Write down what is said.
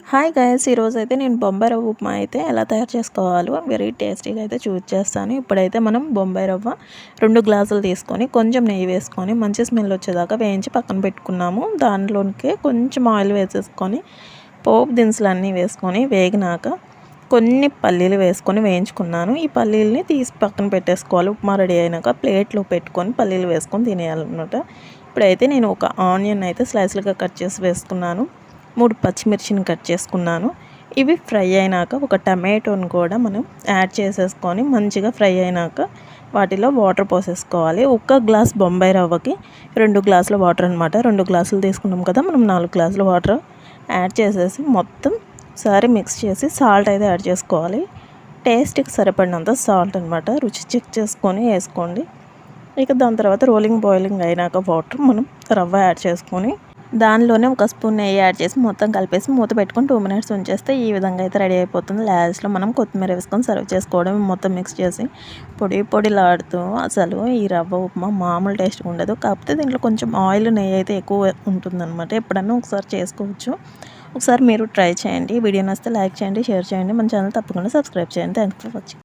Hi guys, ఈరోజైతే నేను బొంబాయి రవ్వ ఉప్మా అయితే ఎలా తయారు చేసుకోవాలో వెరీ టేస్టీగా అయితే చేస్తాను. ఇప్పుడైతే మనం బొంబాయి రవ్వ 2 గ్లాసులు తీసుకొని కొంచెం నెయ్యి వేసుకొని మంచి స్మెల్ వచ్చేదాకా వేయించి పక్కన పెట్టుకున్నాము. దాంట్లోనికి కొంచెం ఆయిల్ వేసేసుకొని పోపు దినుసులన్నీ వేసుకొని వేగినాక కొన్ని పల్లీలు వేసుకొని వేయించుకున్నాను. ఈ పల్లీలని తీసి పక్కన పెట్టేసుకోవాలి. ఉప్మా రెడీ అయినాక ప్లేట్లో పెట్టుకొని పల్లీలు వేసుకొని తినేయాలన్నమాట. ఇప్పుడైతే నేను ఒక ఆనియన్ అయితే స్లైస్లుగా కట్ చేసి వేసుకున్నాను. 3 పచ్చిమిర్చిని కట్ చేసుకున్నాను. ఇవి ఫ్రై అయినాక ఒక టమాటోని కూడా మనం యాడ్ చేసేసుకొని మంచిగా ఫ్రై అయినాక వాటిలో వాటర్ పోసేసుకోవాలి. 1 గ్లాస్ బొంబాయి రవ్వకి 2 గ్లాసుల వాటర్ అనమాట. 2 గ్లాసులు తీసుకున్నాం కదా, మనం 4 గ్లాసుల వాటర్ యాడ్ చేసేసి మొత్తం సారి మిక్స్ చేసి సాల్ట్ అయితే యాడ్ చేసుకోవాలి. టేస్ట్కి సరిపడినంత సాల్ట్ అనమాట. రుచి చెక్ చేసుకొని వేసుకోండి. ఇక దాని తర్వాత బాయిలింగ్ అయినాక వాటర్ మనం రవ్వ యాడ్ చేసుకొని దానిలోనే 1 స్పూన్ నెయ్యి యాడ్ చేసి మొత్తం కలిపేసి మూత పెట్టుకొని 2 మినిట్స్ ఉంచేస్తే ఈ విధంగా అయితే రెడీ అయిపోతుంది. లాస్ట్లో మనం కొత్తిమీర వేసుకొని సర్వ్ చేసుకోవడం. మొత్తం మిక్స్ చేసి పొడిలాడుతూ అసలు ఈ రవ్వ ఉప్మా మామూలు టేస్ట్ ఉండదు. కాకపోతే దీంట్లో కొంచెం ఆయిల్ నెయ్యి అయితే ఎక్కువ ఉంటుందన్నమాట. ఎప్పుడన్నా ఒకసారి చేసుకోవచ్చు. ఒకసారి మీరు ట్రై చేయండి. వీడియో నచ్చితే లైక్ చేయండి, షేర్ చేయండి. మన ఛానల్ తప్పకుండా సబ్స్క్రైబ్ చేయండి. Thanks for watching.